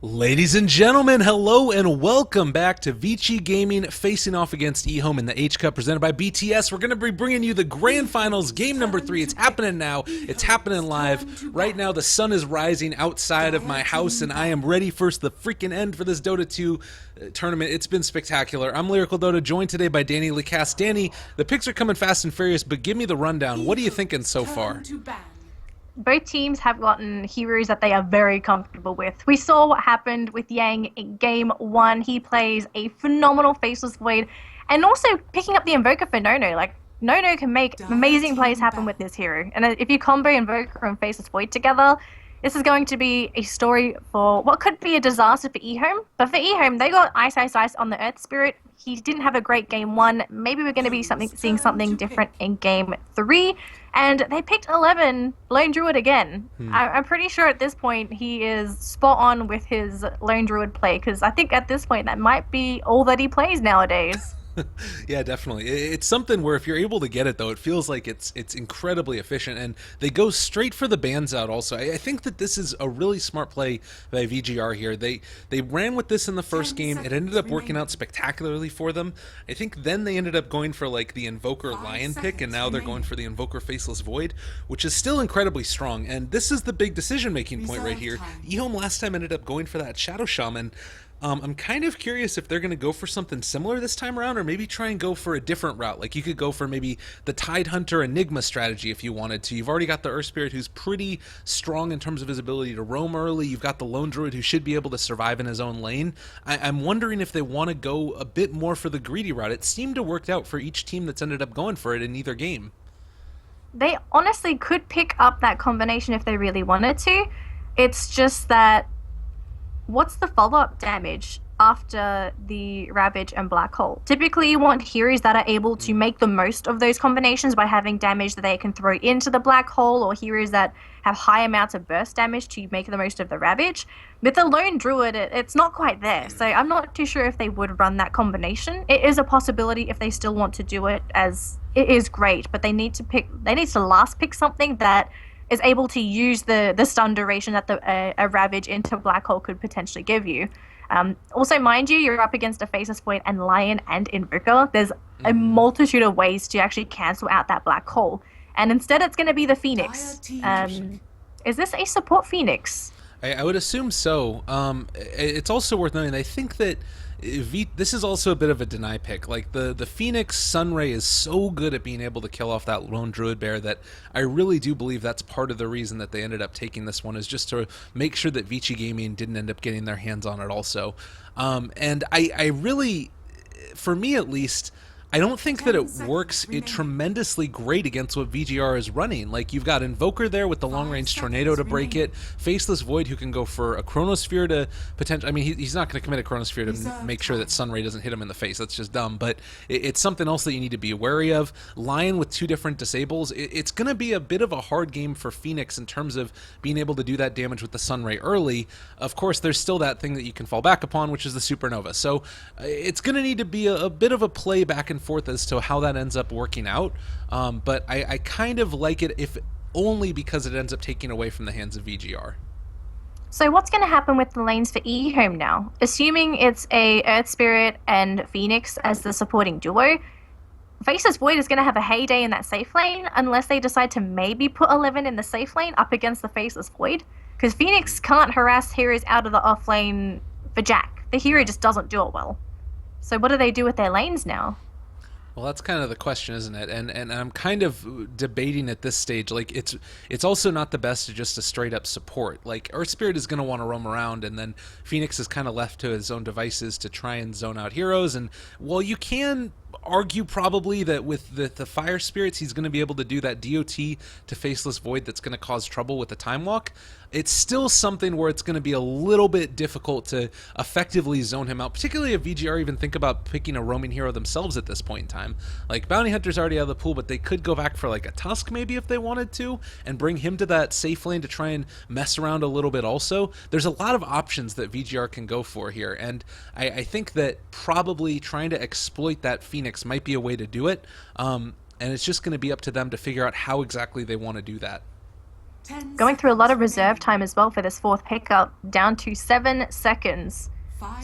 Ladies and gentlemen, hello and welcome back to VG Gaming facing off against EHOME in the H Cup presented by BTS. We're going to be bringing you the grand finals, game number 3. It's happening now. It's happening live. Right now, the sun is rising outside of my house, and I am ready for the freaking end for this Dota 2 tournament. It's been spectacular. I'm Lyrical Dota, joined today by Danelie Cast. Danny, the picks are coming fast and furious, but give me the rundown. What are you thinking so far? Both teams have gotten heroes that they are very comfortable with. We saw what happened with Yang in Game 1. He plays a phenomenal Faceless Void, and also picking up the Invoker for Nono. Like, Nono can make amazing plays happen with this hero. And if you combo Invoker and Faceless Void together, this is going to be a story for what could be a disaster for EHOME. But for EHOME, they got Ice Ice Ice on the Earth Spirit. He didn't have a great Game 1. Maybe we're going to be seeing something different in Game 3. And they picked 11 Lone Druid again. I'm pretty sure at this point he is spot on with his Lone Druid play, because I think at this point that might be all that he plays nowadays. Yeah, definitely. It's something where if you're able to get it, though, it feels like it's incredibly efficient, and they go straight for the bans out also. I think that this is a really smart play by VG.R here. They ran with this in the first game. It ended up working out spectacularly for them. I think then they ended up going for like the Invoker Lion pick, and now they're going for the Invoker Faceless Void, which is still incredibly strong. And this is the big decision-making point right here. EHOME last time ended up going for that Shadow Shaman. I'm kind of curious if they're going to go for something similar this time around, or maybe try and go for a different route. Like, you could go for maybe the Tide Hunter Enigma strategy if you wanted to. You've already got the Earth Spirit, who's pretty strong in terms of his ability to roam early. You've got the Lone Druid, who should be able to survive in his own lane. I'm wondering if they want to go a bit more for the greedy route. It seemed to work out for each team that's ended up going for it in either game. They honestly could pick up that combination if they really wanted to. It's just that what's the follow-up damage after the Ravage and Black Hole? Typically, you want heroes that are able to make the most of those combinations by having damage that they can throw into the Black Hole, or heroes that have high amounts of burst damage to make the most of the Ravage. With the Lone Druid, it's not quite there, so I'm not too sure if they would run that combination. It is a possibility if they still want to do it, as it is great, but they need to last pick something that is able to use the stun duration that a Ravage into Black Hole could potentially give you. Also, mind you, you're up against a Faceless Void and Lion and Invoker. There's a multitude of ways to actually cancel out that Black Hole. And instead, it's going to be the Phoenix. Is this a support Phoenix? I would assume so. It's also worth noting, I think that this is also a bit of a deny pick. Like, the Phoenix Sunray is so good at being able to kill off that Lone Druid bear that I really do believe that's part of the reason that they ended up taking this one, is just to make sure that VG Gaming didn't end up getting their hands on it also. And I really, for me at least, I don't think that it works tremendously great against what VG.R is running. Like, you've got Invoker there with the long-range Tornado to break it, Faceless Void who can go for a Chronosphere to potentially... I mean, he's not going to commit a Chronosphere to make sure that Sunray doesn't hit him in the face. That's just dumb, but it's something else that you need to be wary of. Lion with 2 different disables. It's going to be a bit of a hard game for Phoenix in terms of being able to do that damage with the Sunray early. Of course, there's still that thing that you can fall back upon, which is the Supernova. So it's going to need to be a bit of a play back and forth as to how that ends up working out, but I kind of like it, if only because it ends up taking away from the hands of VG.R. So what's going to happen with the lanes for EHOME now? Assuming it's a Earth Spirit and Phoenix as the supporting duo, Faceless Void is going to have a heyday in that safe lane unless they decide to maybe put 11 in the safe lane up against the Faceless Void, because Phoenix can't harass heroes out of the off lane for Jack. The hero just doesn't do it well. So what do they do with their lanes now? Well, that's kind of the question, isn't it? And I'm kind of debating at this stage. Like, it's also not the best to just a straight up support. Like, Earth Spirit is going to want to roam around, and then Phoenix is kind of left to his own devices to try and zone out heroes. And while you can argue probably that with the Fire Spirits he's going to be able to do that DOT to Faceless Void that's going to cause trouble with the Time Walk, it's still something where it's going to be a little bit difficult to effectively zone him out, particularly if VG.R even think about picking a roaming hero themselves at this point in time. Like, Bounty Hunter's already out of the pool, but they could go back for like a Tusk maybe if they wanted to, and bring him to that safe lane to try and mess around a little bit also. There's a lot of options that VG.R can go for here, and I think that probably trying to exploit that Phoenix might be a way to do it, and it's just going to be up to them to figure out how exactly they want to do that. Going through a lot of reserve time as well for this fourth pickup, down to 7 seconds.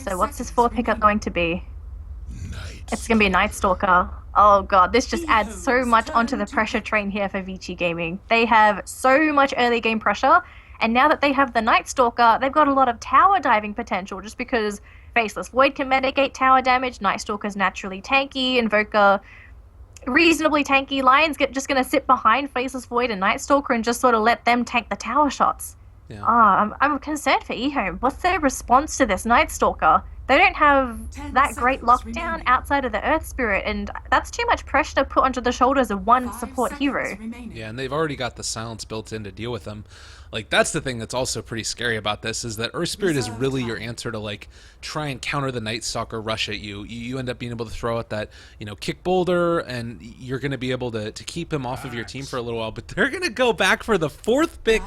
So what's this fourth pickup going to be? It's going to be a Night Stalker. Oh god, this just adds so much onto the pressure train here for VG Gaming. They have so much early game pressure, and now that they have the Night Stalker, they've got a lot of tower diving potential just because Faceless Void can mitigate tower damage, Night Stalker's naturally tanky, Invoker reasonably tanky. Lion's just going to sit behind Faceless Void and Night Stalker and just sort of let them tank the tower shots. Yeah. I'm concerned for EHOME. What's their response to this Night Stalker? They don't have that great lockdown outside of the Earth Spirit, and that's too much pressure to put onto the shoulders of one support hero. Yeah, and they've already got the silence built in to deal with them. Like, that's the thing that's also pretty scary about this, is that Earth Spirit is really your answer to, like, try and counter the Night Stalker rush at you. You end up being able to throw out that, kick boulder, and you're going to be able to keep him off of your team for a little while. But they're going to go back for the fourth pick,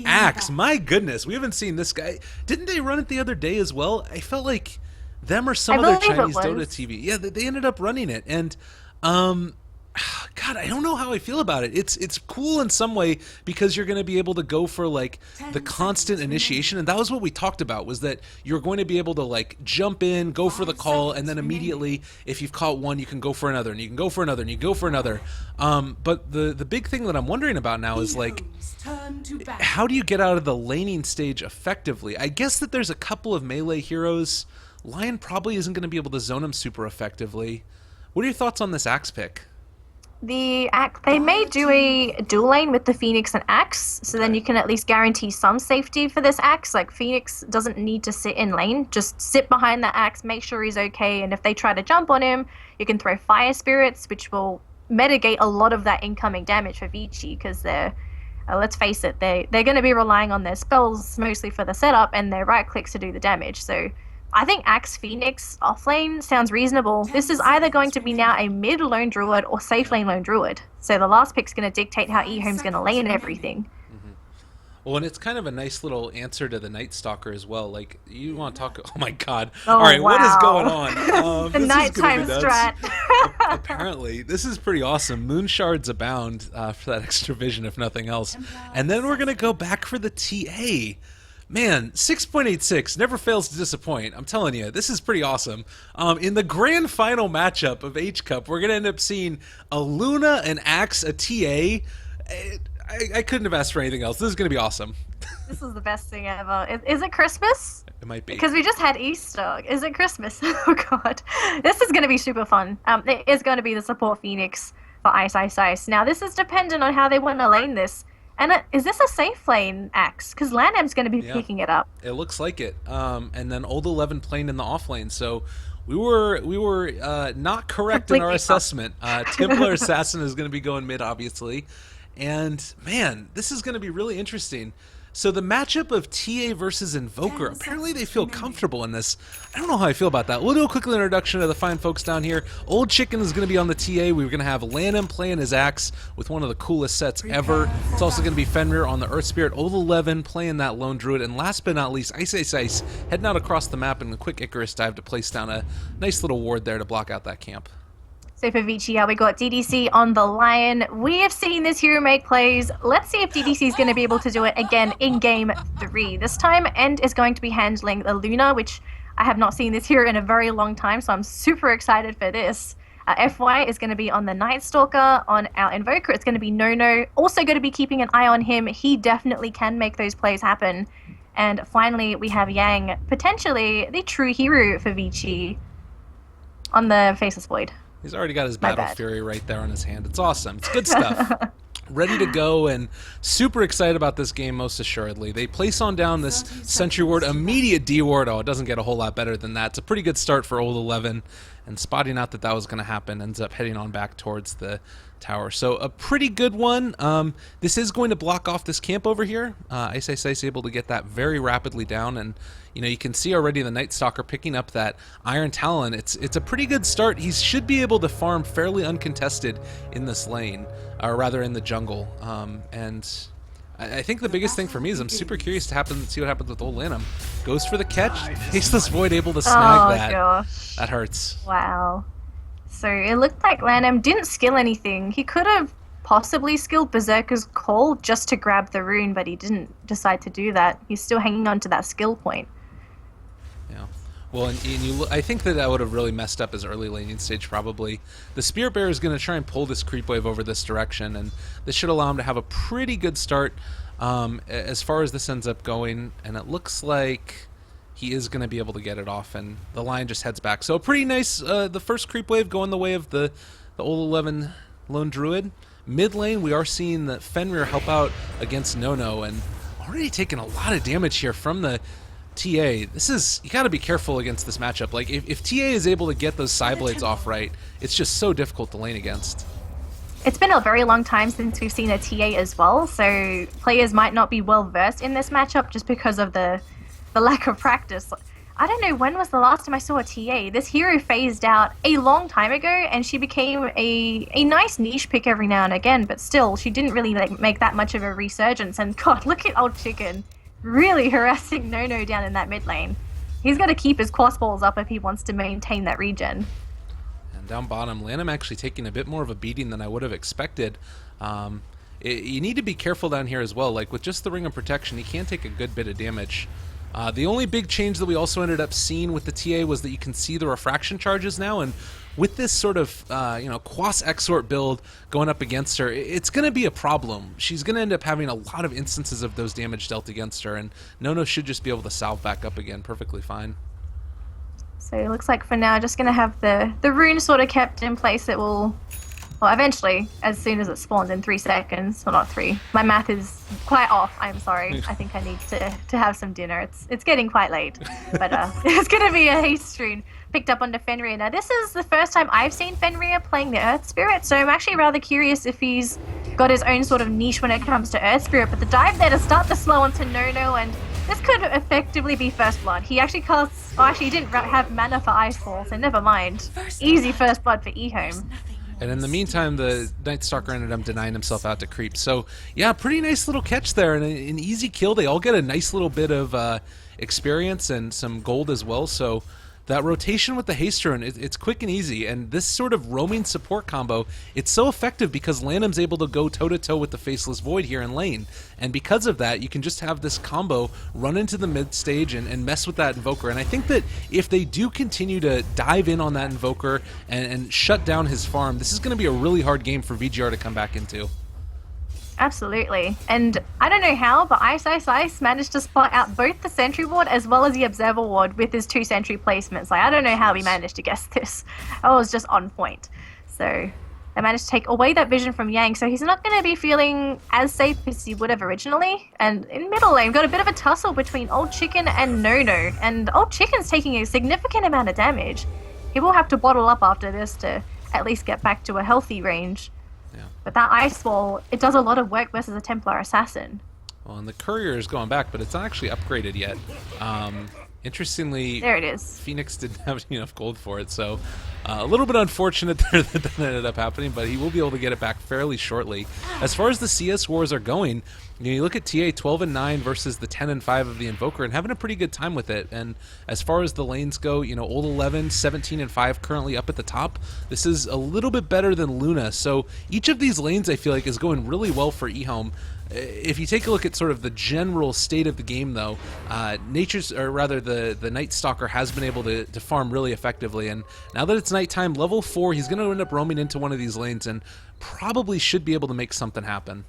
Axe. My goodness, we haven't seen this guy. Didn't they run it the other day as well? I felt like them or some other Chinese Dota TV. Yeah, they ended up running it. And, God, I don't know how I feel about it. It's cool in some way because you're going to be able to go for, like, the constant initiation. And that was what we talked about, was that you're going to be able to, like, jump in, go for the call, and then immediately, if you've caught one, you can go for another, and you can go for another, and you can go for another. But the big thing that I'm wondering about now is, like, how do you get out of the laning stage effectively? I guess that there's a couple of melee heroes. Lion probably isn't going to be able to zone him super effectively. What are your thoughts on this Axe pick? They may do a dual lane with the Phoenix and Axe, so then you can at least guarantee some safety for this Axe. Like, Phoenix doesn't need to sit in lane, just sit behind the Axe, make sure he's okay, and if they try to jump on him, you can throw Fire Spirits, which will mitigate a lot of that incoming damage for Vici, because they're, let's face it, they're going to be relying on their spells mostly for the setup and their right clicks to do the damage. So I think Axe Phoenix offlane sounds reasonable. This is either going to be now a mid lone druid or safe lane lone druid. So the last pick's going to dictate how EHOME's going to lane everything. Mm-hmm. Well, and it's kind of a nice little answer to the Night Stalker as well. Like, you want to talk... Oh my god. Oh, all right, wow. What is going on? The nighttime strat. Apparently. This is pretty awesome. Moon shards abound for that extra vision, if nothing else. And then we're going to go back for the TA. Man, 6.86 never fails to disappoint. I'm telling you, this is pretty awesome. In the grand final matchup of H-Cup, we're going to end up seeing a Luna, an Axe, a TA. I couldn't have asked for anything else. This is going to be awesome. This is the best thing ever. Is it Christmas? It might be. Because we just had Easter. Is it Christmas? Oh, God. This is going to be super fun. It is going to be the support Phoenix for Ice Ice Ice. Now, this is dependent on how they want to lane this. And is this a safe lane Axe? Because Landam's going to be picking it up. It looks like it. And then Old 11 playing in the off lane. So we were not correct in our assessment. Templar Assassin is going to be going mid, obviously. And, man, this is going to be really interesting. So the matchup of TA versus Invoker, apparently they feel comfortable in this. I don't know how I feel about that. We'll do a quick introduction to the fine folks down here. Old Chicken is going to be on the TA. We're going to have Lanham playing his Axe with one of the coolest sets ever. It's also going to be Fenrir on the Earth Spirit. Old 11 playing that Lone Druid. And last but not least, Ice Ice Ice heading out across the map in a quick Icarus dive to place down a nice little ward there to block out that camp. So for Vici, we got DDC on the Lion. We have seen this hero make plays. Let's see if DDC is going to be able to do it again in Game 3. This time, End is going to be handling the Luna, which I have not seen this hero in a very long time, so I'm super excited for this. FY is going to be on the Night Stalker. On our Invoker, it's going to be No-No. Also going to be keeping an eye on him. He definitely can make those plays happen. And finally, we have Yang, potentially the true hero for Vici, on the Faceless Void. He's already got his Battle Fury right there on his hand. It's awesome. It's good stuff. Ready to go and super excited about this game, most assuredly. They place on down this Sentry Ward, immediate D Ward. Oh, it doesn't get a whole lot better than that. It's a pretty good start for Old 11. And spotting out that was going to happen, ends up heading on back towards the tower. So a pretty good one. This is going to block off this camp over here. Ice Ice Ice able to get that very rapidly down, and you can see already the Night Stalker picking up that Iron Talon. It's a pretty good start. He should be able to farm fairly uncontested in this lane, or rather in the jungle. And I think the biggest thing for me is I'm super curious to see what happens with Old Lanham. Goes for the catch. Faceless Void able to snag that. Gosh. That hurts. Wow. So it looked like Lanham didn't skill anything. He could have possibly skilled Berserker's Call just to grab the rune, but he didn't decide to do that. He's still hanging on to that skill point. Yeah. Well, and I think that would have really messed up his early laning stage, probably. The Spirit Bearer is going to try and pull this creep wave over this direction, and this should allow him to have a pretty good start as far as this ends up going, and it looks like he is going to be able to get it off, and the line just heads back. So pretty nice, the first creep wave going the way of the old 11 Lone Druid. Mid lane, we are seeing that Fenrir help out against Nono, and already taking a lot of damage here from the TA. This is, you got to be careful against this matchup. Like, if TA is able to get those Psyblades off right, it's just so difficult to lane against. It's been a very long time since we've seen a TA as well, so players might not be well versed in this matchup just because of the lack of practice. I don't know when was the last time I saw a TA. This hero phased out a long time ago, and she became a nice niche pick every now and again, but still, she didn't really make that much of a resurgence. And God, look at old Chicken really harassing Nono down in that mid lane. He's got to keep his cross balls up if he wants to maintain that regen. And down bottom, Lanham actually taking a bit more of a beating than I would have expected. You need to be careful down here as well. Like, with just the Ring of Protection, he can take a good bit of damage. The only big change that we also ended up seeing with the TA was that you can see the refraction charges now, and with this sort of Quas Exort build going up against her, it's going to be a problem. She's going to end up having a lot of instances of those damage dealt against her, and Nono should just be able to salve back up again perfectly fine. So it looks like for now, just going to have the rune sort of kept in place that will, well, eventually, as soon as it spawns in 3 seconds, well, not 3. My math is quite off. I'm sorry. I think I need to have some dinner. It's getting quite late. But it's going to be a haste rune picked up onto Fenrir. Now, this is the first time I've seen Fenrir playing the Earth Spirit, so I'm actually rather curious if he's got his own sort of niche when it comes to Earth Spirit. But the dive there to start the slow onto Nono, and this could effectively be First Blood. He actually casts... Oh, actually, he didn't have mana for Icefall, so never mind. Easy First Blood for EHOME. And in the meantime, the Night Stalker ended up denying himself out to creep. So, yeah, pretty nice little catch there, and an easy kill. They all get a nice little bit of experience and some gold as well. So that rotation with the haste rune, it's quick and easy. And this sort of roaming support combo, it's so effective because Lanham's able to go toe-to-toe with the Faceless Void here in lane. And because of that, you can just have this combo run into the mid stage and mess with that Invoker. And I think that if they do continue to dive in on that Invoker and shut down his farm, this is going to be a really hard game for VG.R to come back into. Absolutely. And I don't know how, but Ice managed to spot out both the Sentry Ward as well as the Observer Ward with his 2 Sentry placements. Like, I don't know how he managed to guess this. I was just on point. So they managed to take away that vision from Yang, so he's not going to be feeling as safe as he would have originally. And in middle lane, got a bit of a tussle between Old Chicken and Nono, and Old Chicken's taking a significant amount of damage. He will have to bottle up after this to at least get back to a healthy range. Yeah. But that Ice Wall, it does a lot of work versus a Templar Assassin. Well, and the Courier is going back, but it's not actually upgraded yet. Interestingly, there it is. Phoenix didn't have enough gold for it, so a little bit unfortunate there that that ended up happening, but he will be able to get it back fairly shortly. As far as the CS wars are going, you look at TA 12-9 versus the 10-5 of the Invoker and having a pretty good time with it. And as far as the lanes go, old 11, 17-5 currently up at the top. This is a little bit better than Luna, so each of these lanes I feel like is going really well for EHOME. If you take a look at sort of the general state of the game, though, the Night Stalker has been able to farm really effectively, and now that it's nighttime, level 4, he's going to end up roaming into one of these lanes and probably should be able to make something happen.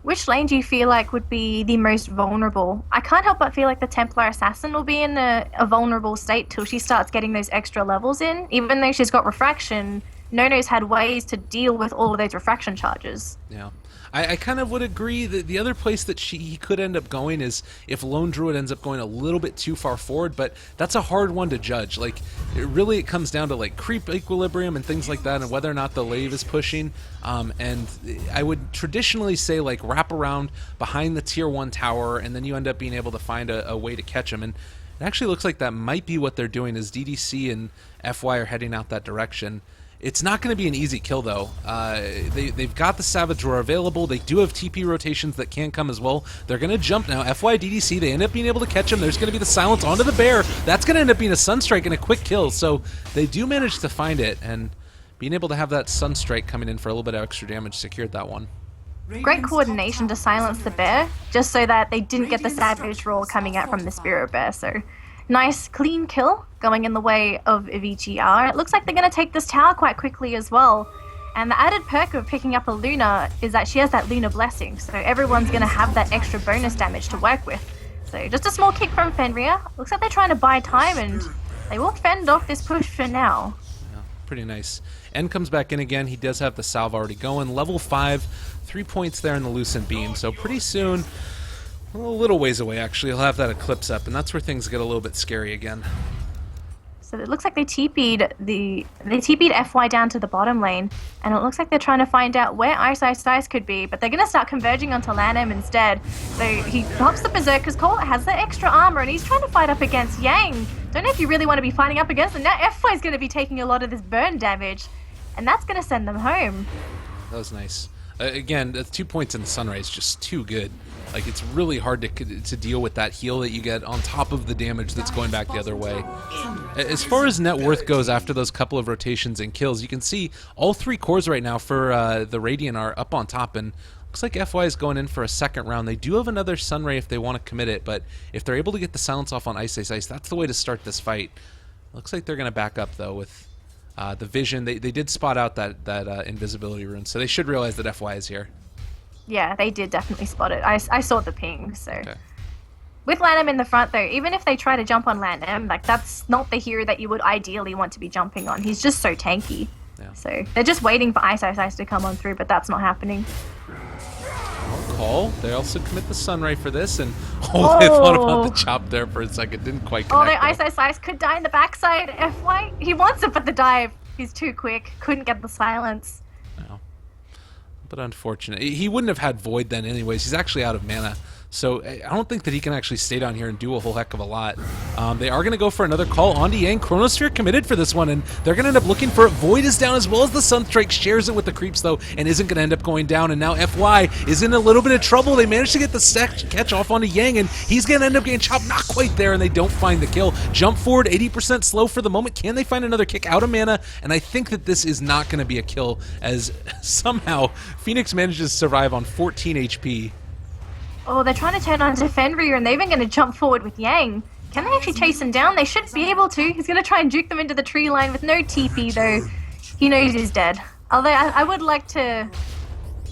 Which lane do you feel like would be the most vulnerable? I can't help but feel like the Templar Assassin will be in a vulnerable state till she starts getting those extra levels in. Even though she's got refraction, Nono's had ways to deal with all of those refraction charges. Yeah. I kind of would agree that the other place that he could end up going is if Lone Druid ends up going a little bit too far forward, but that's a hard one to judge. Like, it comes down to like creep equilibrium and things like that, and whether or not the lave is pushing. And I would traditionally say like wrap around behind the tier 1 tower, and then you end up being able to find a way to catch him. And it actually looks like that might be what they're doing, is DDC and FY are heading out that direction. It's not going to be an easy kill, though. They've got the Savage Roar available. They do have TP rotations that can come as well. They're going to jump now. FY DDC, they end up being able to catch him. There's going to be the silence onto the bear. That's going to end up being a Sunstrike and a quick kill. So they do manage to find it. And being able to have that Sunstrike coming in for a little bit of extra damage secured that one. Great coordination to silence the bear, just so that they didn't get the savage roar coming out from the spirit bear. So nice clean kill going in the way of vg.r. It looks like they're going to take this tower quite quickly as well. And the added perk of picking up a Luna is that she has that Luna blessing, so everyone's going to have that extra bonus damage to work with. So just a small kick from Fenrir. Looks like they're trying to buy time, and they will fend off this push for now. Yeah, pretty nice. N comes back in again. He does have the salve already going. Level 5, 3 points there in the Lucent Beam. So pretty soon, a little ways away actually, he'll have that Eclipse up, and that's where things get a little bit scary again. So it looks like they TP'd FY down to the bottom lane, and it looks like they're trying to find out where Ice could be, but they're going to start converging onto Lanham instead. So he pops the Berserker's Call, has the extra armor, and he's trying to fight up against Yang. Don't know if you really want to be fighting up against them. Now FY is going to be taking a lot of this burn damage, and that's going to send them home. That was nice. Again, the 2 points in the Sunrise just too good. Like, it's really hard to deal with that heal that you get on top of the damage that's going back the other way. As far as net worth goes after those couple of rotations and kills, you can see all 3 cores right now for the Radiant are up on top, and looks like FY is going in for a second round. They do have another Sunray if they want to commit it, but if they're able to get the silence off on Ice, that's the way to start this fight. Looks like they're going to back up, though, with the vision. They did spot out that invisibility rune, so they should realize that FY is here. Yeah, they did definitely spot it. I saw the ping, so. Okay. With Lanham in the front, though, even if they try to jump on Lanham, like, that's not the hero that you would ideally want to be jumping on. He's just so tanky. Yeah. So they're just waiting for Ice to come on through, but that's not happening. Call. They also commit the Sunray for this, and they thought about the chop there for a second. Didn't quite connect. Oh, no, Ice could die in the backside. FY, he wants it, but the dive. He's too quick. Couldn't get the silence. No. But unfortunate. He wouldn't have had Void then anyways. He's actually out of mana. So I don't think that he can actually stay down here and do a whole heck of a lot. They are going to go for another call onto Yang. Chronosphere committed for this one, and they're going to end up looking for it. Void is down as well as the Sunstrike. Shares it with the creeps, though, and isn't going to end up going down. And now FY is in a little bit of trouble. They managed to get the catch off onto Yang, and he's going to end up getting chopped. Not quite there, and they don't find the kill. Jump forward, 80% slow for the moment. Can they find another kick out of mana? And I think that this is not going to be a kill, as somehow Phoenix manages to survive on 14 HP. Oh, they're trying to turn on to Fenrir, and they're even going to jump forward with Yang. Can they actually chase him down? They should be able to. He's going to try and juke them into the tree line with no TP, though. He knows he's dead. Although I would like to...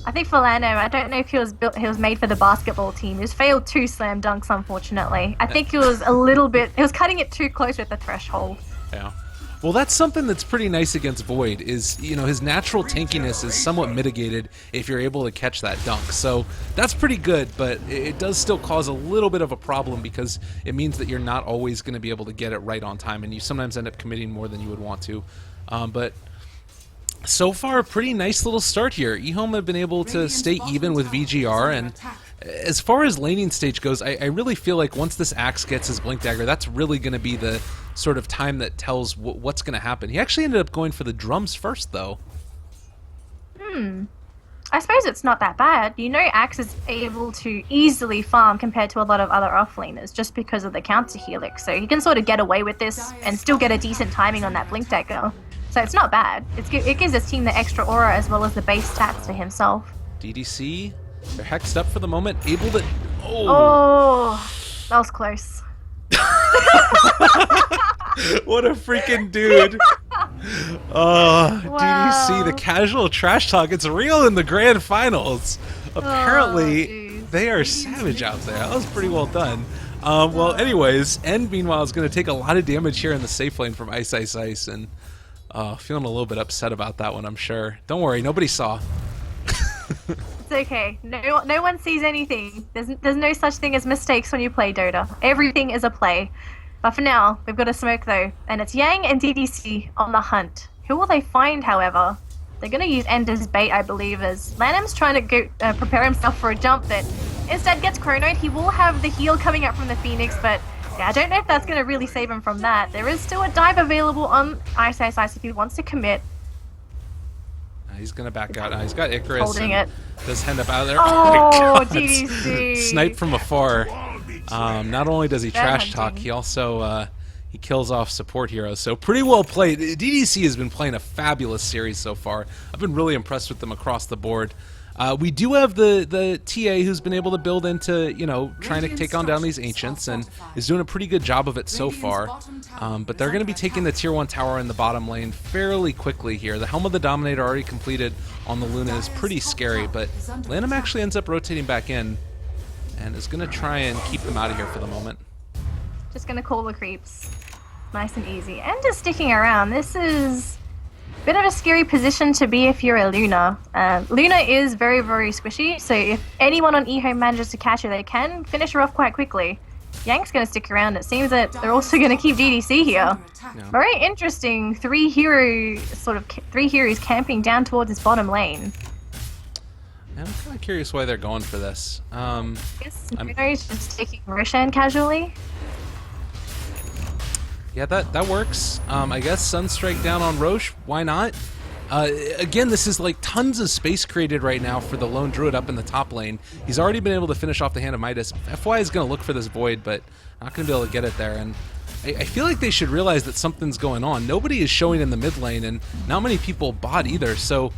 I think for Lano, I don't know if he was made for the basketball team. He's failed 2 slam dunks, unfortunately. I think he was a little bit... He was cutting it too close with the threshold. Yeah. Well, that's something that's pretty nice against Void is, you know, his natural tankiness is somewhat mitigated if you're able to catch that dunk. So that's pretty good, but it does still cause a little bit of a problem because it means that you're not always going to be able to get it right on time, and you sometimes end up committing more than you would want to. But so far, a pretty nice little start here. EHOME have been able to stay even with VG.R, and as far as laning stage goes, I really feel like once this Axe gets his Blink Dagger, that's really going to be the sort of time that tells what's going to happen. He actually ended up going for the drums first, though. I suppose it's not that bad. You know, Axe is able to easily farm compared to a lot of other offlaners just because of the counter helix. So he can sort of get away with this and still get a decent timing on that Blink Dagger. So it's not bad. It gives his team the extra aura as well as the base stats for himself. DDC, they're hexed up for the moment, able to... Oh, that was close. What a freaking dude. Oh, Wow. DDC, the casual trash talk, it's real in the grand finals. Apparently, geez. they are savage out there. That was pretty well done. Well, anyways, End, meanwhile, is going to take a lot of damage here in the safe lane from Ice, and feeling a little bit upset about that one, I'm sure. Don't worry, nobody saw. It's okay. No one sees anything. There's no such thing as mistakes when you play Dota. Everything is a play. But for now, we've got a smoke though, and it's Yang and DDC on the hunt. Who will they find, however? They're going to use End as bait, I believe, as Lanham's trying to go, prepare himself for a jump that instead gets chronoed. He will have the heal coming up from the Phoenix, but yeah, I don't know if that's going to really save him from that. There is still a dive available on Ice if he wants to commit. He's going to back out. He's got Icarus. Holding it. Does end up out there. Oh, my God. DDC. Snipe from afar. Not only does he Bad trash talk, hunting. he also he kills off support heroes. So pretty well played. DDC has been playing a fabulous series so far. I've been really impressed with them across the board. We do have the TA who's been able to build into, you know, trying to take on down these Ancients and is doing a pretty good job of it so far. But they're going to be taking the Tier 1 tower in the bottom lane fairly quickly here. The Helm of the Dominator already completed on the Luna is pretty scary, but Lanham actually ends up rotating back in and is going to try and keep them out of here for the moment. Just going to call the creeps. Nice and easy. And just sticking around. This is a bit of a scary position to be if you're a Luna. Luna is very, very squishy, so if anyone on EHOME manages to catch her, they can finish her off quite quickly. Yank's going to stick around. It seems that they're also going to keep DDC here. Yeah. Very interesting. Three heroes camping down towards this bottom lane. I'm kind of curious why they're going for this. I guess Nuno's just taking Roshan casually. Yeah, that works. I guess Sunstrike down on Roche. Why not? Again, this is like tons of space created right now for the lone druid up in the top lane. He's already been able to finish off the Hand of Midas. FY is going to look for this void, but not going to be able to get it there. And I feel like they should realize that something's going on. Nobody is showing in the mid lane, and not many people bot either. So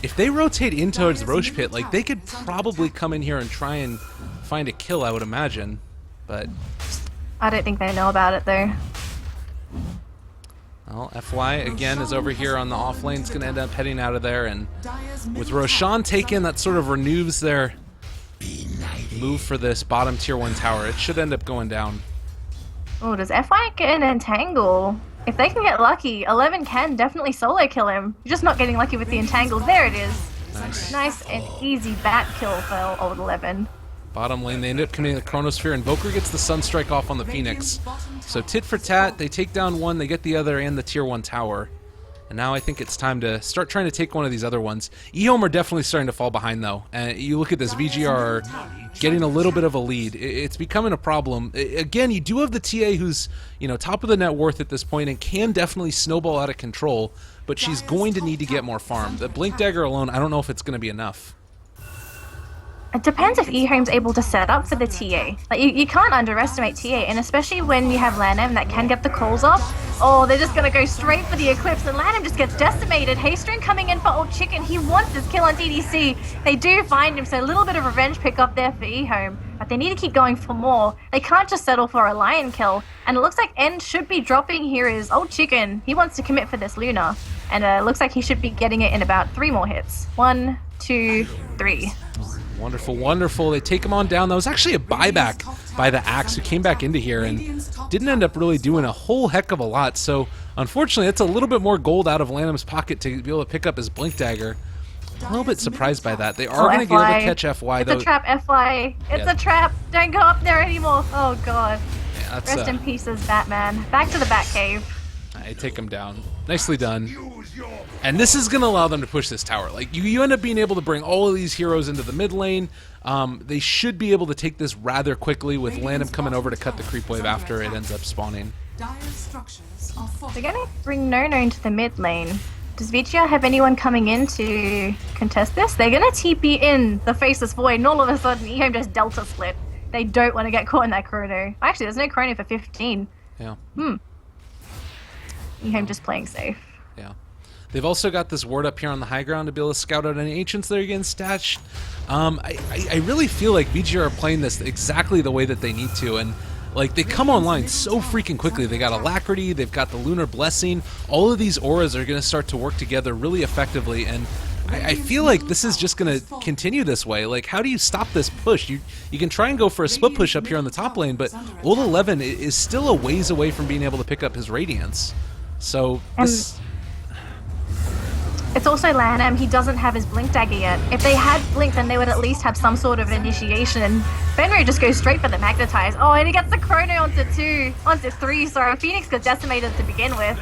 if they rotate in towards the Roche pit, like they could probably come in here and try and find a kill, I would imagine. But I don't think they know about it though. Well, FY again is over here on the off lane. It's going to end up heading out of there, and with Roshan taken, that sort of renews their move for this bottom tier 1 tower. It should end up going down. Oh, does FY get an entangle? If they can get lucky, 11 can definitely solo kill him. You're just not getting lucky with the entangles. There it is. Nice and easy bat kill for old 11. Bottom lane, they end up committing the Chronosphere, and Voker gets the Sunstrike off on the Phoenix. So tit for tat, they take down one, they get the other, and the tier 1 tower. And now I think it's time to start trying to take one of these other ones. EHOME are definitely starting to fall behind, though. And you look at this, vg.r getting a little bit of a lead. It's becoming a problem. Again, you do have the TA who's, you know, top of the net worth at this point and can definitely snowball out of control, but she's going to need to get more farm. The Blink Dagger alone, I don't know if it's going to be enough. It depends if EHOME's able to set up for the TA. Like you can't underestimate TA, and especially when you have Lanham that can get the calls off. Oh, they're just gonna go straight for the Eclipse, and Lanham just gets decimated. Haystring coming in for Old Chicken. He wants his kill on DDC. They do find him, so a little bit of revenge pick up there for EHOME. But they need to keep going for more. They can't just settle for a Lion kill. And it looks like End should be dropping here is Old Chicken. He wants to commit for this Luna. And it looks like he should be getting it in about 3 more hits. 1, 2, 3. Wonderful, wonderful. They take him on down. That was actually a buyback by the Axe, who came back into here and didn't end up really doing a whole heck of a lot. So, unfortunately, that's a little bit more gold out of Lanham's pocket to be able to pick up his Blink Dagger. A little bit surprised by that. They are going to be able to catch FY, though. It's a trap, FY. It's a trap. Don't go up there anymore. Oh, God. Yeah, Rest in pieces, Batman. Back to the Batcave. I take him down. Nicely done. And this is going to allow them to push this tower. Like, you end up being able to bring all of these heroes into the mid lane. They should be able to take this rather quickly with Lanham coming over to cut the creep wave after it ends up spawning. They're going to bring Nono into the mid lane. Does VG.R have anyone coming in to contest this? They're going to TP in the Faceless Void, and all of a sudden EHOME just Delta split. They don't want to get caught in that chrono. Actually, there's no chrono for 15. Yeah. EHOME just playing safe. Yeah. They've also got this ward up here on the high ground to be able to scout out any Ancients that are getting stashed. I really feel like VG.R are playing this exactly the way that they need to, and like they come online so freaking quickly. They got Alacrity, they've got the Lunar Blessing. All of these auras are going to start to work together really effectively, and I feel like this is just going to continue this way. Like, how do you stop this push? You can try and go for a split push up here on the top lane, but Old 11 is still a ways away from being able to pick up his Radiance. So this... It's also Lanham, he doesn't have his Blink Dagger yet. If they had Blink, then they would at least have some sort of initiation, and Fenrir just goes straight for the Magnetize. Oh, and he gets the Chrono onto 3, sorry. Phoenix got decimated to begin with.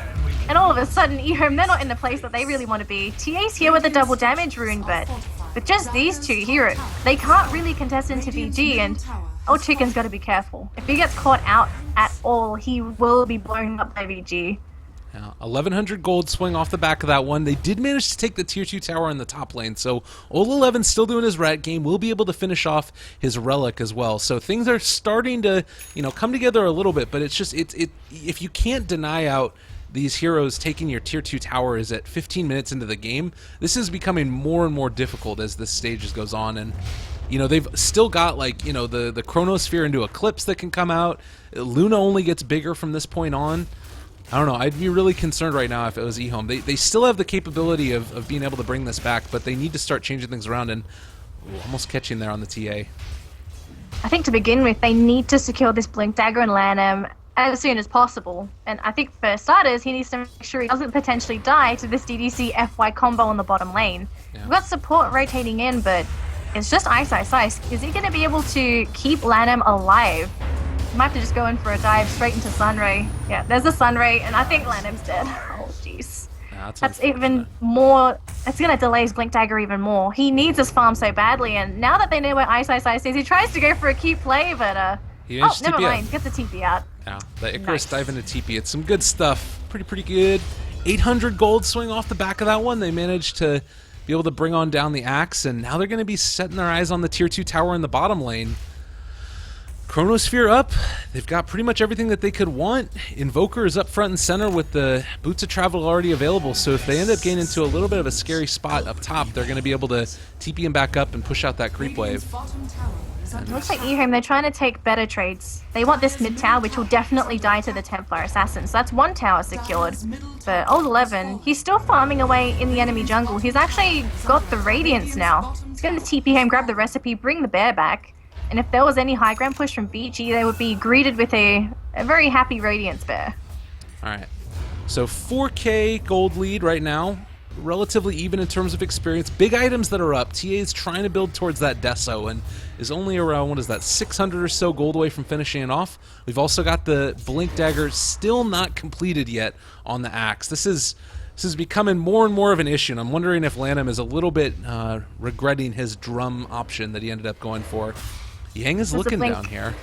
And all of a sudden, EHOME, they're not in the place that they really want to be. TA's here with a double damage rune, but with just these two here, they can't really contest into VG, and Old Chicken's got to be careful. If he gets caught out at all, he will be blown up by VG. Yeah, 1100 gold swing off the back of that one. They did manage to take the tier 2 tower in the top lane, so Old 11 still doing his rat game. Will be able to finish off his relic as well. So things are starting to, come together a little bit, but it's just if you can't deny out these heroes taking your tier 2 towers at 15 minutes into the game, this is becoming more and more difficult as this stage goes on. And they've still got the chronosphere into Eclipse that can come out. Luna only gets bigger from this point on. I don't know. I'd be really concerned right now if it was EHOME. They still have the capability of being able to bring this back, but they need to start changing things around. And almost catching there on the TA. I think to begin with, they need to secure this Blink Dagger and Lanham as soon as possible. And I think for starters, he needs to make sure he doesn't potentially die to this cdec.y combo on the bottom lane. Yeah. We've got support rotating in, but it's just ice. Is he going to be able to keep Lanham alive? Might have to just go in for a dive straight into Sunray. Yeah, there's the Sunray, and I think Lanham's dead. Oh, jeez. Yeah, that's even more. It's going to delay his Blink Dagger even more. He needs his farm so badly, and now that they know where Ice is, he tries to go for a key play, but never mind. Get the TP out. Yeah, the Icarus dive into TP. It's some good stuff. Pretty good. 800 gold swing off the back of that one. They managed to be able to bring on down the Axe, and now they're going to be setting their eyes on the tier 2 tower in the bottom lane. Chronosphere up. They've got pretty much everything that they could want. Invoker is up front and center with the Boots of Travel already available, so if they end up getting into a little bit of a scary spot up top, they're going to be able to TP him back up and push out that creep wave. It looks like EHOME, they're trying to take better trades. They want this mid tower, which will definitely die to the Templar Assassin, so that's one tower secured. But Old 11, he's still farming away in the enemy jungle. He's actually got the Radiance now. He's going to TP him, grab the recipe, bring the bear back. And if there was any high ground push from VG, they would be greeted with a very happy Radiance bear. Alright, so 4k gold lead right now. Relatively even in terms of experience. Big items that are up. TA is trying to build towards that Deso and is only around, 600 or so gold away from finishing it off. We've also got the Blink Dagger still not completed yet on the Axe. This is becoming more and more of an issue, and I'm wondering if Lanham is a little bit regretting his drum option that he ended up going for. Yang is looking down here.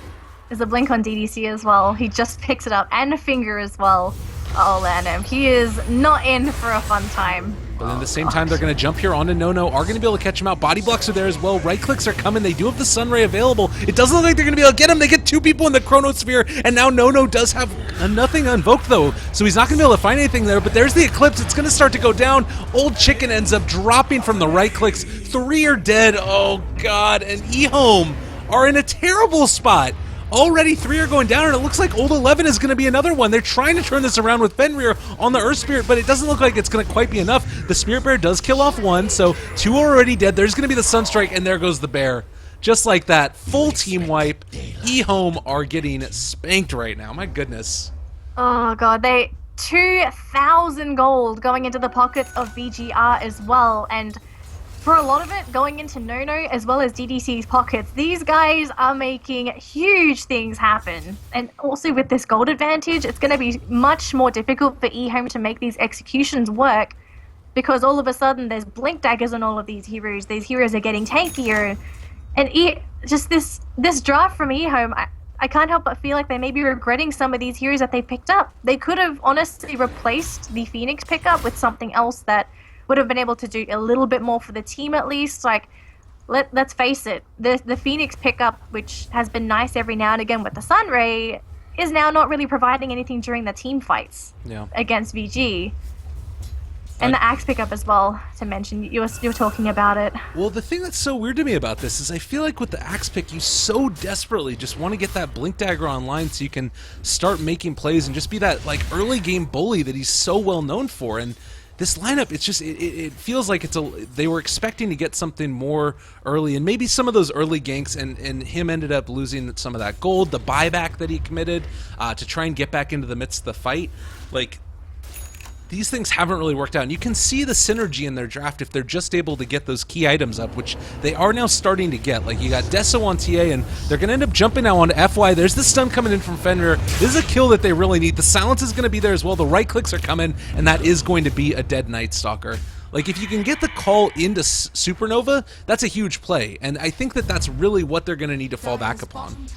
There's a blink on DDC as well. He just picks it up, and a finger as well. Oh, Lanham. He is not in for a fun time. But at the same time, they're going to jump here onto No-No. Are going to be able to catch him out. Body blocks are there as well. Right clicks are coming. They do have the Sunray available. It doesn't look like they're going to be able to get him. They get two people in the Chronosphere, and now No-No does have nothing invoked, though. So he's not going to be able to find anything there, but there's the Eclipse. It's going to start to go down. Old Chicken ends up dropping from the right clicks. 3 are dead. Oh, God. And EHOME are in a terrible spot. Already 3 are going down, and it looks like Old 11 is going to be another one. They're trying to turn this around with Fenrir on the Earth Spirit, but it doesn't look like it's going to quite be enough. The Spirit Bear does kill off 1, so 2 are already dead. There's going to be the Sunstrike, and there goes the Bear. Just like that, full team wipe. EHOME are getting spanked right now. My goodness. Oh, God. 2,000 gold going into the pockets of vg.r as well, and for a lot of it going into No-No as well as DDC's pockets. These guys are making huge things happen. And also with this gold advantage, it's going to be much more difficult for EHOME to make these executions work, because all of a sudden there's blink daggers on all of these heroes. These heroes are getting tankier. And just this draft from EHOME, I can't help but feel like they may be regretting some of these heroes that they picked up. They could have honestly replaced the Phoenix pickup with something else that would have been able to do a little bit more for the team at least. Like, let's face it, the Phoenix pickup, which has been nice every now and again with the Sunray, is now not really providing anything during the team fights against VG. And the Axe pickup as well, to mention. You were talking about it. Well, the thing that's so weird to me about this is I feel like with the Axe pick, you so desperately just want to get that Blink Dagger online so you can start making plays and just be that early game bully that he's so well known for. And this lineup, it's just, it feels like they were expecting to get something more early, and maybe some of those early ganks, and him ended up losing some of that gold, the buyback that he committed to try and get back into the midst of the fight. Like, these things haven't really worked out, and you can see the synergy in their draft if they're just able to get those key items up, which they are now starting to get. Like, you got Deso on TA, and they're going to end up jumping now onto FY. There's the stun coming in from Fenrir. This is a kill that they really need. The silence is going to be there as well. The right clicks are coming, and that is going to be a dead Night Stalker. Like, if you can get the call into Supernova, that's a huge play, and I think that that's really what they're going to need to fall back upon.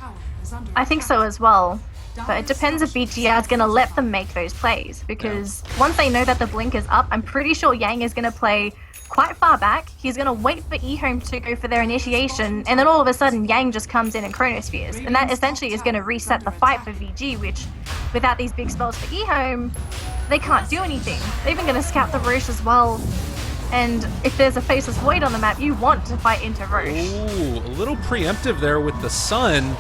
I think so as well. But it depends if VG.R is going to let them make those plays, because once they know that the blink is up, I'm pretty sure Yang is going to play quite far back. He's going to wait for EHOME to go for their initiation, and then all of a sudden Yang just comes in and chronospheres, and that essentially is going to reset the fight for VG, which without these big spells for EHOME, they can't do anything. They're even going to scout the Roche as well. And if there's a faceless void on the map, you want to fight into Roche. Ooh, a little preemptive there with the sun.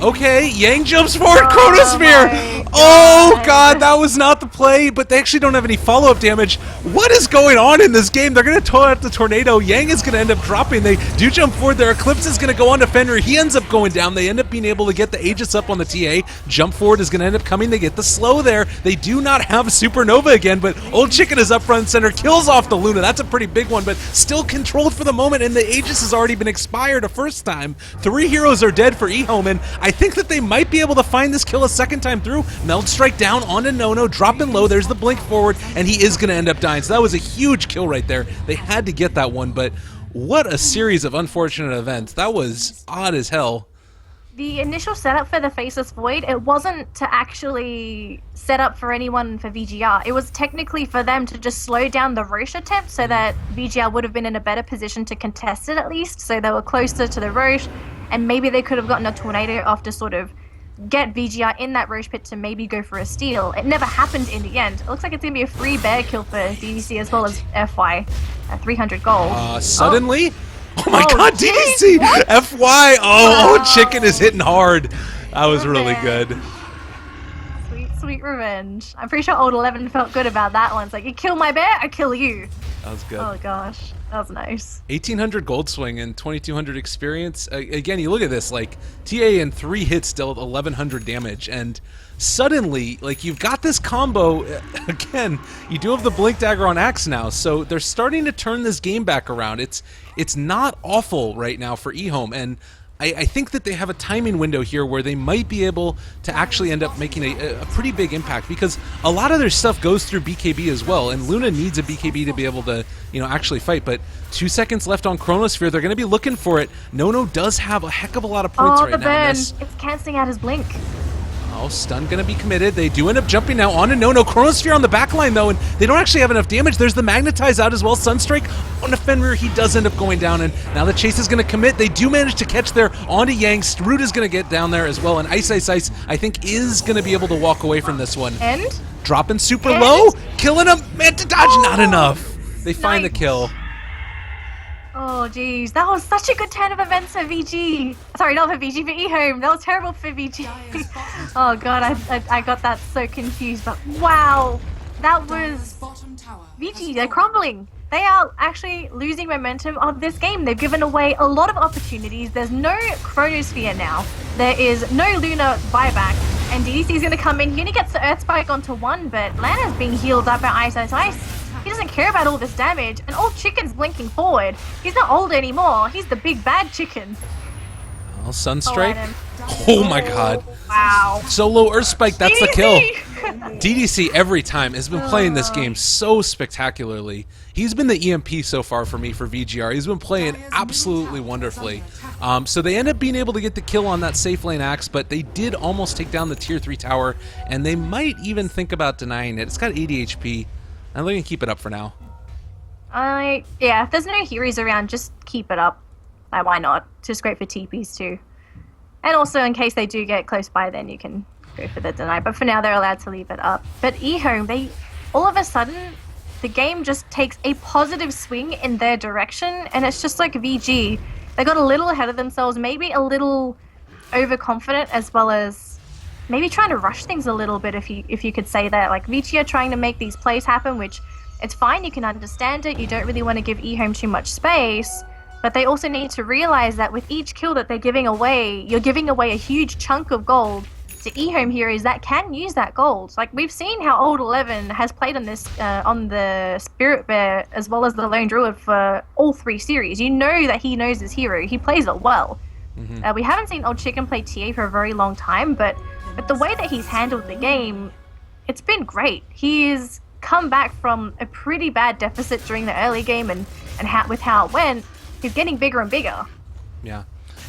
Okay, Yang jumps forward, Chronosphere! Oh god, that was not the play, but they actually don't have any follow-up damage. What is going on in this game? They're going to tow out the tornado. Yang is going to end up dropping. They do jump forward. Their Eclipse is going to go on to Fenrir. He ends up going down. They end up being able to get the Aegis up on the TA. Jump forward is going to end up coming. They get the slow there. They do not have Supernova again, but Old Chicken is up front and center. Kills off the Luna. That's a pretty big one, but still controlled for the moment, and the Aegis has already been expired a first time. 3 heroes are dead for EHOME, and I think that they might be able to find this kill a second time through. Meld Strike down onto Nono, dropping low. There's the blink forward, and he is going to end up dying. So that was a huge kill right there. They had to get that one, but what a series of unfortunate events. That was odd as hell. The initial setup for the Faceless Void, it wasn't to actually set up for anyone for VG.R. It was technically for them to just slow down the Roche attempt so that VG.R would have been in a better position to contest it at least, so they were closer to the Roche, and maybe they could have gotten a tornado off to sort of get VG.R in that Roche pit to maybe go for a steal. It never happened in the end. It looks like it's going to be a free bear kill for DDC as well as FY, 300 gold. Suddenly? Oh my god, geez, DDC! what? FY! Oh, Chicken is hitting hard. That was really good. Sweet, sweet revenge. I'm pretty sure Old 11 felt good about that one. It's like, you kill my bear, I kill you. That was good. Oh gosh, that was nice. 1800 gold swing and 2200 experience. Again, you look at this, like, TA in 3 hits dealt 1100 damage, and suddenly, like, you've got this combo. Again, you do have the Blink Dagger on Axe now, so they're starting to turn this game back around. It's not awful right now for EHOME, and I think that they have a timing window here where they might be able to actually end up making a pretty big impact, because a lot of their stuff goes through BKB as well, and Luna needs a BKB to be able to, you know, actually fight. But 2 seconds left on Chronosphere. They're going to be looking for it. Nono does have a heck of a lot of points right now. Oh, the burn. It's canceling out his blink. Oh, stun gonna be committed. They do end up jumping now on to Nono. Chronosphere on the back line though, and they don't actually have enough damage. There's the Magnetize out as well. Sunstrike on to Fenrir. He does end up going down, and now the chase is gonna commit. They do manage to catch there onto Yang. Strud is gonna get down there as well, and Ice Ice Ice, I think, is gonna be able to walk away from this one. And? Dropping super low, killing him. Man, to dodge, not enough. They find the kill. Oh, geez. That was such a good turn of events for VG. Sorry, not for VG, for EHOME. That was terrible for VG. Oh, God, I got that so confused. But wow, that was... VG, they're crumbling. They are actually losing momentum of this game. They've given away a lot of opportunities. There's no Chronosphere now. There is no Luna buyback. And DDC is going to come in. He only gets the Earth Spike onto 1, but Lana's being healed up by Ice Ice Ice. He doesn't care about all this damage, and Old Chicken's blinking forward. He's not old anymore. He's the big bad chicken. Oh, Sunstrike. Oh my god. Wow. Solo Earth Spike, that's the kill. DDC! DDC every time has been playing this game so spectacularly. He's been the EMP so far for me for VG.R. He's been playing absolutely wonderfully. So they end up being able to get the kill on that safe lane Axe, but they did almost take down the tier 3 tower, and they might even think about denying it. It's got 80 HP. I'm going to keep it up for now. Yeah, if there's no heroes around, just keep it up. Like, why not? It's just great for TPs too. And also, in case they do get close by, then you can go for the deny. But for now, they're allowed to leave it up. But EHOME, all of a sudden, the game just takes a positive swing in their direction, and it's just like VG. They got a little ahead of themselves, maybe a little overconfident, as well as maybe trying to rush things a little bit, if you could say that. Like, VG are trying to make these plays happen, which it's fine, you can understand it, you don't really want to give EHOME too much space, but they also need to realize that with each kill that they're giving away, you're giving away a huge chunk of gold to EHOME heroes that can use that gold. Like, we've seen how Old 11 has played on this, on the Spirit Bear as well as the Lone Druid for all 3 series. You know that he knows his hero, he plays it well. We haven't seen Old Chicken play TA for a very long time, but the way that he's handled the game, it's been great. He's come back from a pretty bad deficit during the early game, and with how it went, he's getting bigger and bigger. Yeah.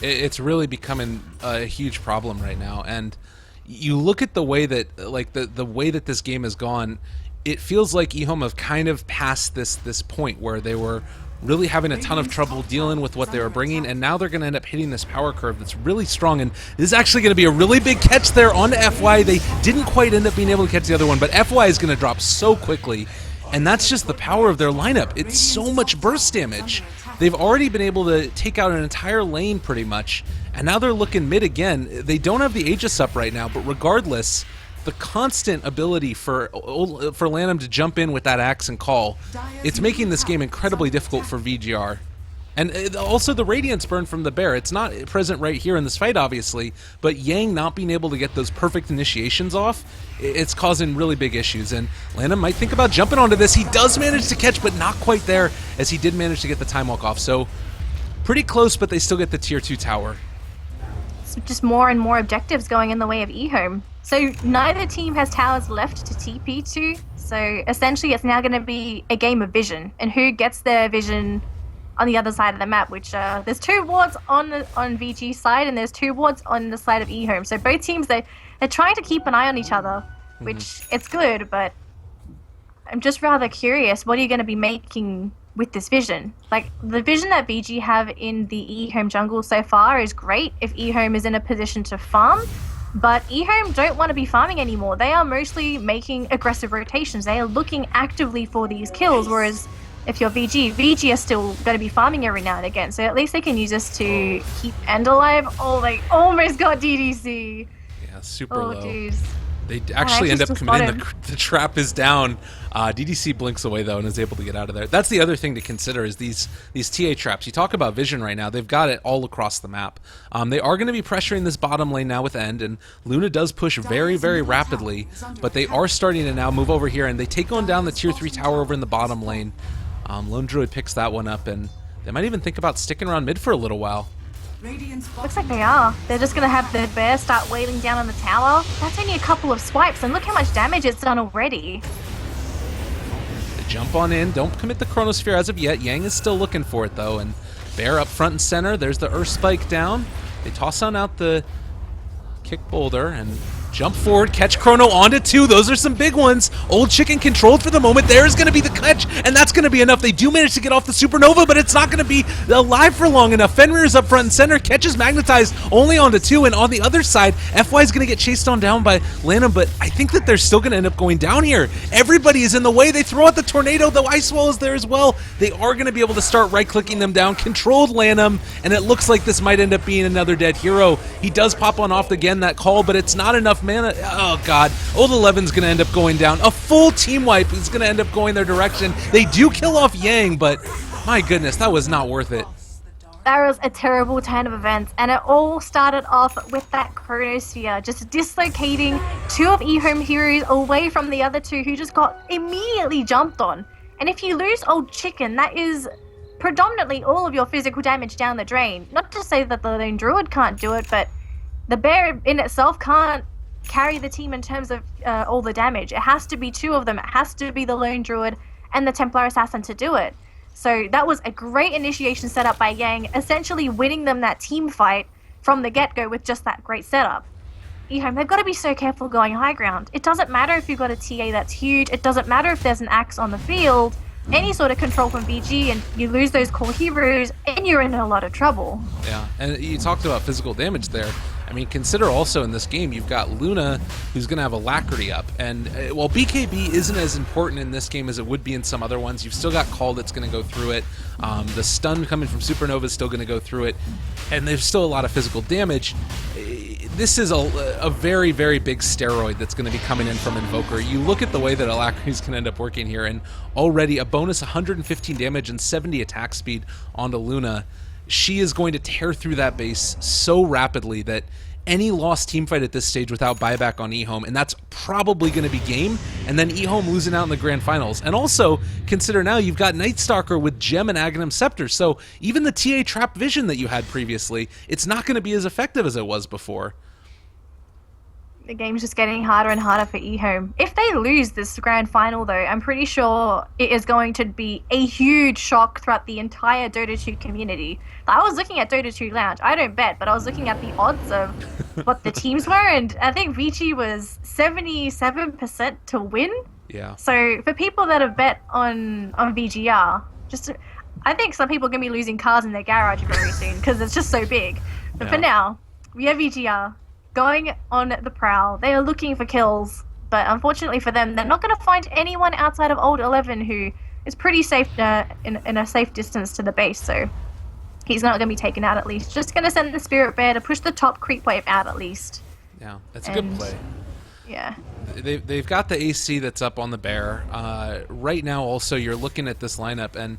It's really becoming a huge problem right now. And you look at the way that, like, the way that this game has gone, it feels like EHOME have kind of passed this point where they were really having a ton of trouble dealing with what they were bringing, and now they're going to end up hitting this power curve that's really strong. And this is actually going to be a really big catch there onto FY. They didn't quite end up being able to catch the other one, but FY is going to drop so quickly, and that's just the power of their lineup. It's so much burst damage. They've already been able to take out an entire lane pretty much, and now they're looking mid again. They don't have the Aegis up right now, but regardless, the constant ability for Lanham to jump in with that axe and call, it's making this game incredibly difficult for VG.R. And also the Radiance burn from the bear. It's not present right here in this fight, obviously, but Yang not being able to get those perfect initiations off, it's causing really big issues. And Lanham might think about jumping onto this. He does manage to catch, but not quite there, as he did manage to get the time walk off. So pretty close, but they still get the tier 2 tower. It's just more and more objectives going in the way of EHOME. So neither team has towers left to TP to, so essentially it's now going to be a game of vision, and who gets their vision on the other side of the map, which there's 2 wards on VG's side, and there's 2 wards on the side of EHOME. So both teams, they're trying to keep an eye on each other, which it's good, but I'm just rather curious, what are you going to be making with this vision? Like, the vision that VG have in the EHOME jungle so far is great if EHOME is in a position to farm, but EHOME don't want to be farming anymore. They are mostly making aggressive rotations. They are looking actively for these kills, whereas if you're VG are still going to be farming every now and again. So at least they can use this to keep End alive. Oh, they almost got DDC. Yeah, super low. Jeez. They actually end up committing the trap is down. DDC blinks away, though, and is able to get out of there. That's the other thing to consider is these TA traps. You talk about vision right now. They've got it all across the map. They are going to be pressuring this bottom lane now with End, and Luna does push very, very rapidly, but they are starting to now move over here, and they take on down the tier 3 tower over in the bottom lane. Lone Druid picks that one up, and they might even think about sticking around mid for a little while. Looks like they are. They're just going to have the bear start wailing down on the tower. That's only a couple of swipes, and look how much damage it's done already. They jump on in, don't commit the Chronosphere as of yet. Yang is still looking for it, though, and bear up front and center. There's the Earth Spike down. They toss on out the kick boulder and jump forward, catch Chrono onto 2. Those are some big ones. Old Chicken controlled for the moment. There's going to be the catch, and that's going to be enough. They do manage to get off the Supernova, but it's not going to be alive for long enough. Fenrir's up front and center, catches Magnetized only onto 2, and on the other side, FY is going to get chased on down by Lanham, but I think that they're still going to end up going down here. Everybody is in the way. They throw out the Tornado. The Ice Wall is there as well. They are going to be able to start right-clicking them down. Controlled Lanham, and it looks like this might end up being another dead hero. He does pop on off again, that call, but it's not enough mana. Oh, God. Old 11's going to end up going down. A full team wipe is going to end up going their direction. They do kill off Yang, but my goodness, that was not worth it. That was a terrible turn of events, and it all started off with that Chronosphere just dislocating 2 of EHOME heroes away from the other 2 who just got immediately jumped on. And if you lose Old Chicken, that is predominantly all of your physical damage down the drain. Not to say that the Lone Druid can't do it, but the bear in itself can't carry the team in terms of all the damage. It has to be 2 of them. It has to be the Lone Druid and the Templar Assassin to do it. So that was a great initiation setup by Yang, essentially winning them that team fight from the get-go with just that great setup. EHOME, they've got to be so careful going high ground. It doesn't matter if you've got a TA that's huge. It doesn't matter if there's an axe on the field. Any sort of control from VG, and you lose those core heroes, and you're in a lot of trouble. Yeah, and you talked about physical damage there. I mean, consider also in this game, you've got Luna, who's going to have Alacrity up. And while BKB isn't as important in this game as it would be in some other ones, you've still got Call that's going to go through it. The stun coming from Supernova is still going to go through it. And there's still a lot of physical damage. This is a very, very big steroid that's going to be coming in from Invoker. You look at the way that Alacrity is going to end up working here, and already a bonus 115 damage and 70 attack speed onto Luna. She is going to tear through that base so rapidly that any lost teamfight at this stage without buyback on EHOME, and that's probably going to be game, and then EHOME losing out in the grand finals. And also, consider now you've got Night Stalker with Gem and Aghanim Scepter, so even the TA Trap Vision that you had previously, it's not going to be as effective as it was before. The game's just getting harder and harder for eHome. If they lose this grand final, though, I'm pretty sure it is going to be a huge shock throughout the entire Dota 2 community. I was looking at Dota 2 Lounge. I don't bet, but I was looking at the odds of what the teams were, and I think VG was 77% to win. Yeah. So for people that have bet on VG.R, I think some people are going to be losing cars in their garage very soon because it's just so big. But for now, we have VG.R going on the prowl. They are looking for kills, but unfortunately for them, they're not going to find anyone outside of Old 11 who is pretty safe in a safe distance to the base, so he's not going to be taken out at least. Just going to send the Spirit Bear to push the top creep wave out at least. Yeah, that's a good play. Yeah. They've got the AC that's up on the bear. Right now, also, you're looking at this lineup, and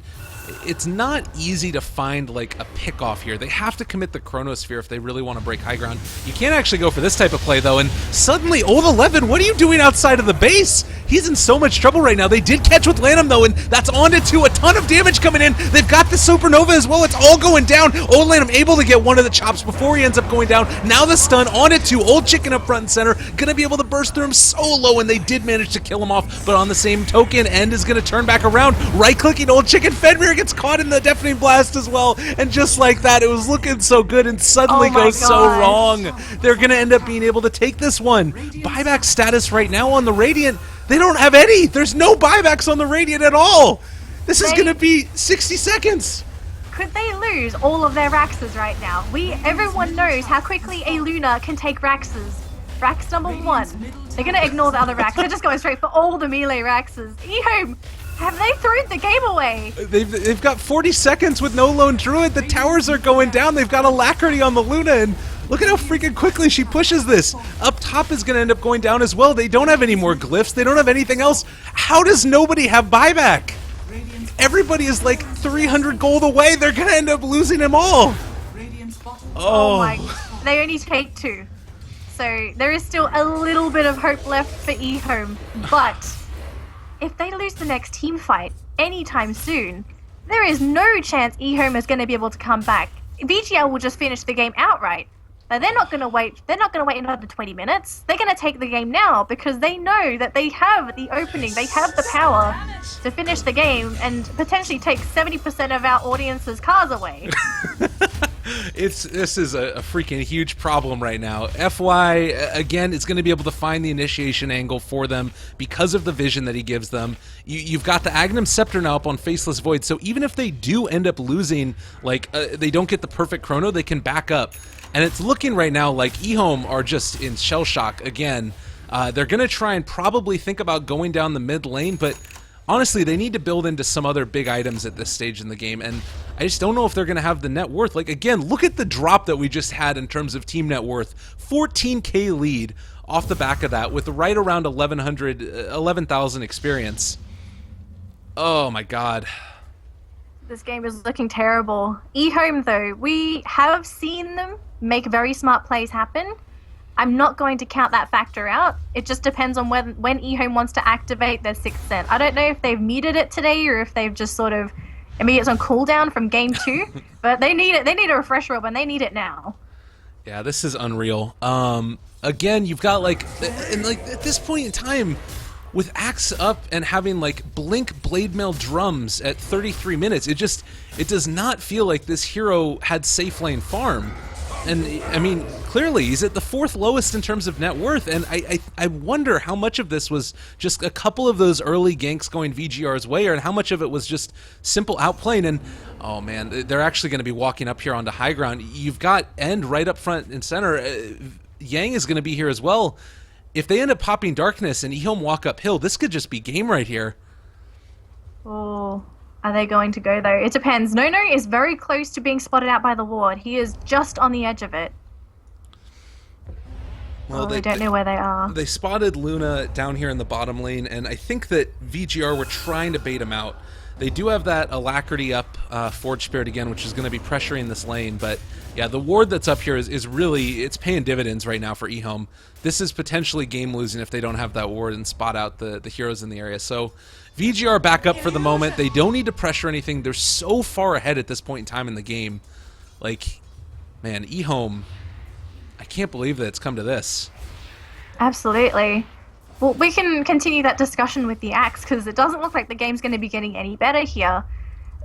it's not easy to find, like, a pick-off here. They have to commit the Chronosphere if they really want to break high ground. You can't actually go for this type of play, though, and suddenly, Old 11, what are you doing outside of the base? He's in so much trouble right now. They did catch with Lanham, though, and that's on to 2. A ton of damage coming in. They've got the Supernova as well. It's all going down. Old Lanham able to get one of the chops before he ends up going down. Now the stun on to 2. Old Chicken up front and center. Gonna be able to burst through him so low, and they did manage to kill him off, but on the same token, End is going to turn back around, right-clicking Old Chicken. Fenrir gets caught in the Deafening Blast as well, and just like that, it was looking so good, and suddenly goes so wrong. They're going to end up being able to take this one. Buyback status right now on the Radiant, they don't have any. There's no buybacks on the Radiant at all. This is going to be 60 seconds. Could they lose all of their Raxes right now? Everyone knows how quickly a Luna can take Raxes. Rax number 1. They're going to ignore the other Rax. They're just going straight for all the melee Raxes. EHOME, have they thrown the game away? They've got 40 seconds with no Lone Druid. The towers are going down. They've got Alacrity on the Luna, and look at how freaking quickly she pushes this. Up top is going to end up going down as well. They don't have any more glyphs. They don't have anything else. How does nobody have buyback? Everybody is like 300 gold away. They're going to end up losing them all. Oh my, they only take 2. So there is still a little bit of hope left for eHOME, but if they lose the next team fight anytime soon, there is no chance eHOME is going to be able to come back. VGL will just finish the game outright. But they're not going to wait. They're not going to wait another 20 minutes. They're going to take the game now because they know that they have the opening. They have the power to finish the game and potentially take 70% of our audience's cars away. This is a freaking huge problem right now. FY, again, is going to be able to find the initiation angle for them because of the vision that he gives them. You've got the Agnum Scepter now up on Faceless Void, so even if they do end up losing, like, they don't get the perfect chrono, they can back up. And it's looking right now like eHOME are just in shell shock again. They're going to try and probably think about going down the mid lane, but honestly, they need to build into some other big items at this stage in the game, and I just don't know if they're going to have the net worth. Like, again, look at the drop that we just had in terms of team net worth. 14K lead off the back of that with right around 11,000 experience. Oh my god. This game is looking terrible. eHOME, though, we have seen them make very smart plays happen. I'm not going to count that factor out. It just depends on when eHOME wants to activate their 6th Sense. I don't know if they've muted it today or if they've just sort of, maybe it's on cooldown from game 2, but they need it. They need a refresh robe and they need it now. Yeah, this is unreal. Again, you've got like at this point in time, with Axe up and having like Blink Blade Mail drums at 33 minutes, it does not feel like this hero had safe lane farm. And I mean, clearly he's at the 4th lowest in terms of net worth, and I wonder how much of this was just a couple of those early ganks going VGR's way, or how much of it was just simple outplaying. And oh man, they're actually going to be walking up here onto high ground. You've got End right up front and center. Yang is going to be here as well. If they end up popping Darkness and eHOME walk uphill, this could just be game right here. Oh, are they going to go, though? It depends. Nono is very close to being spotted out by the ward. He is just on the edge of it. Well, they don't know where they are. They spotted Luna down here in the bottom lane, and I think that VGR were trying to bait him out. They do have that Alacrity up Forge Spirit again, which is going to be pressuring this lane, but yeah, the ward that's up here is really, it's paying dividends right now for eHOME. This is potentially game losing if they don't have that ward and spot out the heroes in the area. So VGR back up for the moment. They don't need to pressure anything. They're so far ahead at this point in time in the game. Like, man, eHOME, I can't believe that it's come to this. Absolutely. Well, we can continue that discussion with the axe because it doesn't look like the game's going to be getting any better here.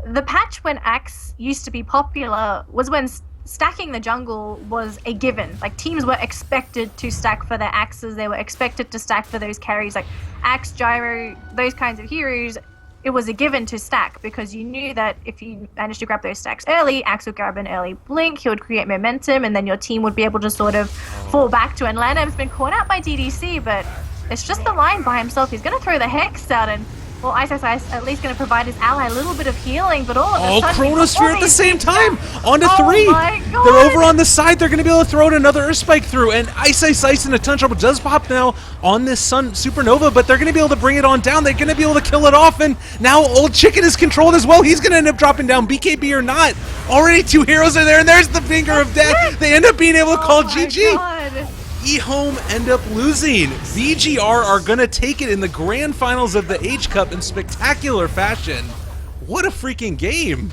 The patch when axe used to be popular was when stacking the jungle was a given. Like teams were expected to stack for their axes, they were expected to stack for those carries like axe, gyro, those kinds of heroes. It was a given to stack because you knew that if you managed to grab those stacks early, Axe would grab an early blink, he would create momentum, and then your team would be able to sort of fall back to it. And Lanham's been caught out by DDC, but it's just the line by himself. He's going to throw the Hex out, and well, Ice at least going to provide his ally a little bit of healing, but all of a sudden... Chronosphere at the same time! On to Oh 3! my God. They're over on the side, they're going to be able to throw in another Earth Spike through, and Ice in a ton of trouble does pop now on this Sun Supernova, but they're going to be able to bring it on down, they're going to be able to kill it off, and now Old Chicken is controlled as well, he's going to end up dropping down, BKB or not. Already 2 heroes are there, and there's the Finger of Death! They end up being able to call GG! God. EHOME end up losing. VG.R are going to take it in the grand finals of the H Cup in spectacular fashion. What a freaking game.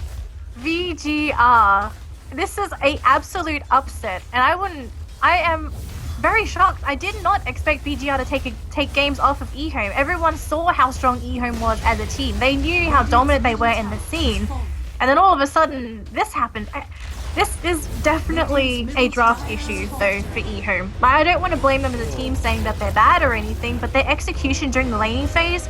VG.R. This is a absolute upset, and I am very shocked. I did not expect VG.R to take games off of EHOME. Everyone saw how strong EHOME was as a team. They knew how dominant they were in the scene, and then all of a sudden this happened. This is definitely a draft issue, though, for EHOME. Like, I don't want to blame them as a team saying that they're bad or anything, but their execution during the laning phase,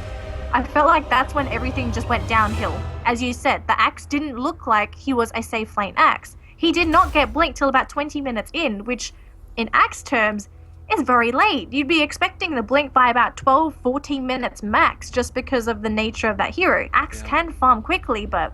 I felt like that's when everything just went downhill. As you said, the axe didn't look like he was a safe lane axe. He did not get blinked till about 20 minutes in, which, in axe terms, is very late. You'd be expecting the blink by about 12, 14 minutes max, just because of the nature of that hero. Axe can farm quickly, but...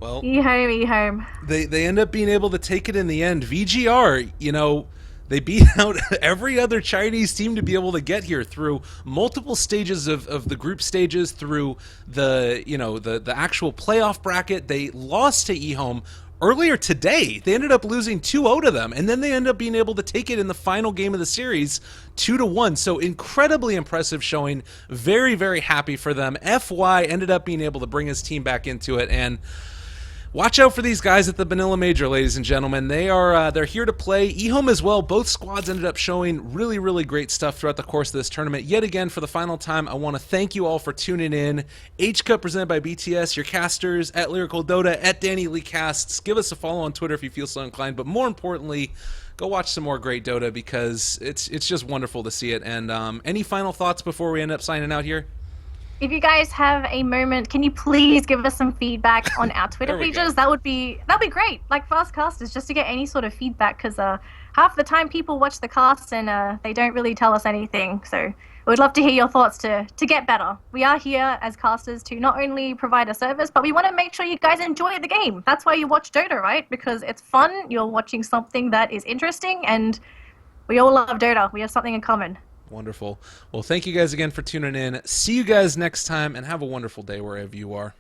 Well, EHOME. They end up being able to take it in the end. VG.R, you know, they beat out every other Chinese team to be able to get here through multiple stages of the group stages, through the, you know, the actual playoff bracket. They lost to EHOME earlier today. They ended up losing 2-0 to them, and then they end up being able to take it in the final game of the series 2-1. So incredibly impressive showing. Very, very happy for them. FY ended up being able to bring his team back into it, and watch out for these guys at the Vanilla Major, ladies and gentlemen. They're here to play. EHOME as well. Both squads ended up showing really, really great stuff throughout the course of this tournament. Yet again, for the final time, I want to thank you all for tuning in. H Cup presented by BTS, your casters, at Lyrical Dota, at Danelie Casts. Give us a follow on Twitter if you feel so inclined. But more importantly, go watch some more great Dota because it's just wonderful to see it. And any final thoughts before we end up signing out here? If you guys have a moment, can you please give us some feedback on our Twitter pages? That'd be great. Like fast casters, just to get any sort of feedback, because half the time people watch the casts and they don't really tell us anything. So we'd love to hear your thoughts to get better. We are here as casters to not only provide a service, but we want to make sure you guys enjoy the game. That's why you watch Dota, right? Because it's fun. You're watching something that is interesting, and we all love Dota. We have something in common. Wonderful. Well, thank you guys again for tuning in. See you guys next time, and have a wonderful day wherever you are.